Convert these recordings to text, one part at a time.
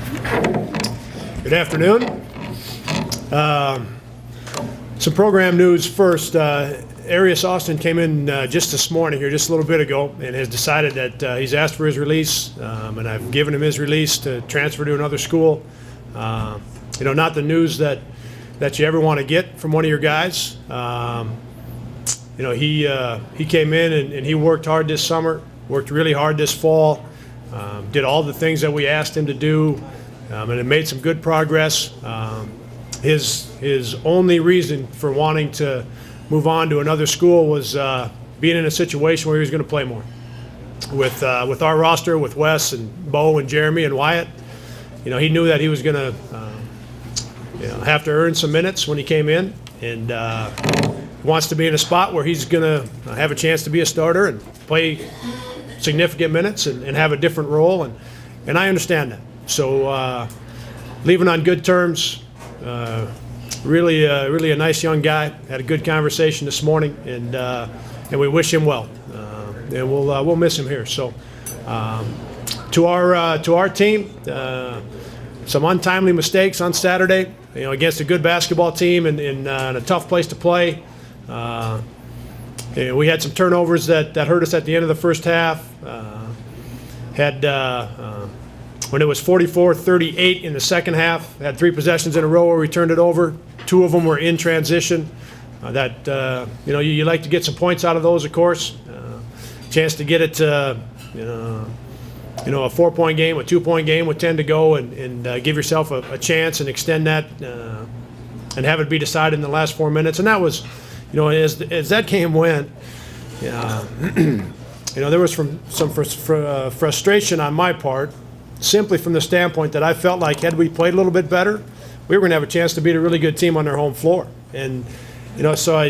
Good afternoon. Some program news first. Arias Austin came in just this morning here, just a little bit ago, and has decided that he's asked for his release, and I've given him his release to transfer to another school. Not the news that you ever want to get from one of your guys. He came in and he worked hard this summer, worked really hard this fall, did all the things that we asked him to do, and it made some good progress. His only reason for wanting to move on to another school was being in a situation where he was going to play more. With our roster, with Wes and Bo and Jeremy and Wyatt, he knew that he was going to have to earn some minutes when he came in, and wants to be in a spot where he's going to have a chance to be a starter and play significant minutes and have a different role, and I understand that. So leaving on good terms. Really a nice young guy. Had a good conversation this morning, and we wish him well. And we'll miss him here. So to our team, some untimely mistakes on Saturday. Against a good basketball team and in a tough place to play. We had some turnovers that hurt us at the end of the first half. When it was 44-38 in the second half, had 3 possessions in a row where we turned it over. 2 of them were in transition. You like to get some points out of those, of course. Chance to get it to, a 4-point game, a 2-point game with 10 to go, and give yourself a chance and extend that and have it be decided in the last 4 minutes. And that was, as that game went, there was some frustration on my part, simply from the standpoint that I felt like had we played a little bit better, we were going to have a chance to beat a really good team on their home floor. And, so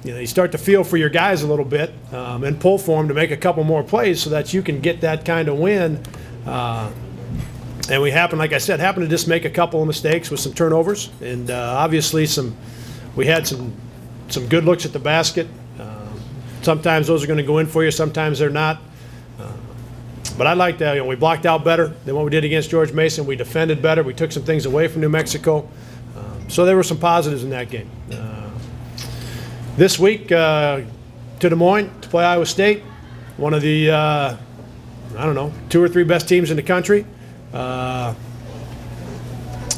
you start to feel for your guys a little bit and pull for them to make a couple more plays so that you can get that kind of win. And we happened to just make a couple of mistakes with some turnovers. And obviously we had some good looks at the basket. Sometimes those are going to go in for you, sometimes they're not. But I like that. We blocked out better than what we did against George Mason. We defended better. We took some things away from New Mexico. So there were some positives in that game. This week, to Des Moines to play Iowa State, one of the, 2 or 3 best teams in the country. I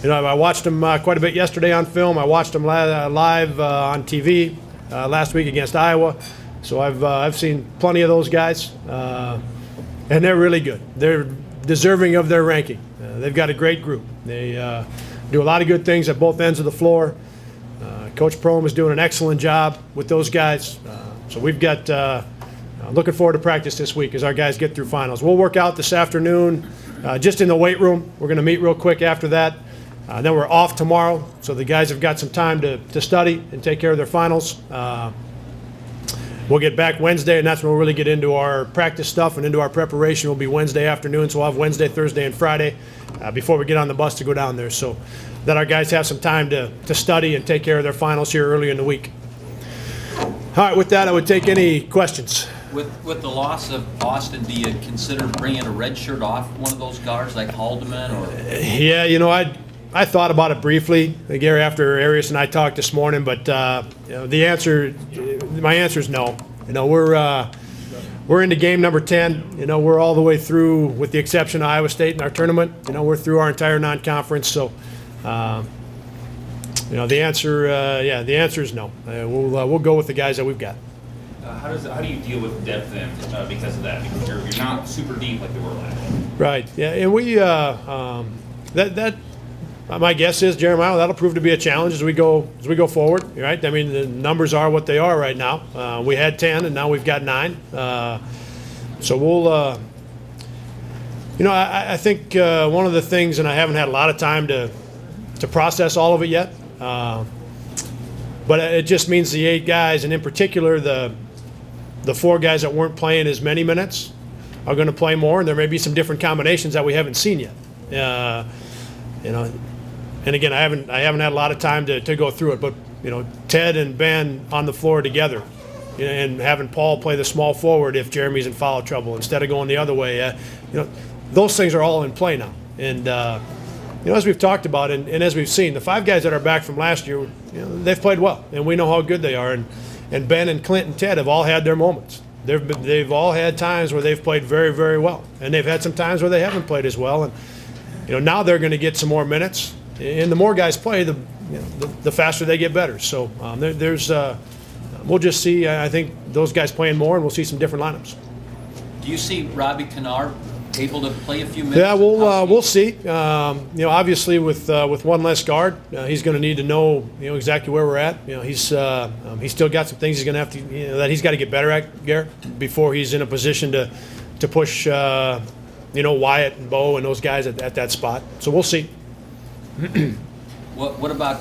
watched them quite a bit yesterday on film. I watched them live on TV last week against Iowa. So I've seen plenty of those guys. And they're really good. They're deserving of their ranking. They've got a great group. They do a lot of good things at both ends of the floor. Coach Prohm is doing an excellent job with those guys. So we've got looking forward to practice this week as our guys get through finals. We'll work out this afternoon just in the weight room. We're going to meet real quick after that. Then we're off tomorrow, so the guys have got some time to study and take care of their finals. We'll get back Wednesday, and that's when we'll really get into our practice stuff and into our preparation. Will be Wednesday afternoon, so we'll have Wednesday, Thursday, and Friday before we get on the bus to go down there. So that our guys have some time to study and take care of their finals here early in the week. All right, with that, I would take any questions. With the loss of Austin, do you consider bringing a red shirt off one of those guards like Haldeman? Or? I thought about it briefly, Gary, after Arias and I talked this morning, but my answer is no. We're into game number 10. We're all the way through, with the exception of Iowa State in our tournament. We're through our entire non-conference. So, the answer is no. We'll go with the guys that we've got. How do you deal with depth then because of that? Because you're not super deep like they were last year. Right. Yeah, and we that. My guess is, Jeremiah, that'll prove to be a challenge as we go forward, right? I mean, the numbers are what they are right now. We had 10, and now we've got 9. So we'll, I think one of the things, and I haven't had a lot of time to process all of it yet, but it just means the 8 guys, and in particular the 4 guys that weren't playing as many minutes are going to play more, and there may be some different combinations that we haven't seen yet. And again, I haven't had a lot of time to go through it, but Ted and Ben on the floor together, and having Paul play the small forward if Jeremy's in foul trouble instead of going the other way. Those things are all in play now, and as we've talked about and as we've seen, the 5 guys that are back from last year, they've played well, and we know how good they are. And Ben and Clint and Ted have all had their moments. They've all had times where they've played very, very well, and they've had some times where they haven't played as well. And now they're going to get some more minutes, and the more guys play, the faster they get better. So we'll just see. I think those guys playing more, and we'll see some different lineups. Do you see Robbie Kennard able to play a few minutes? Yeah, we'll see. Obviously with one less guard, he's going to need to know exactly where we're at. He's still got some things he's going to have to that he's got to get better at, Garrett, before he's in a position to push Wyatt and Bo and those guys at that spot. So we'll see. What about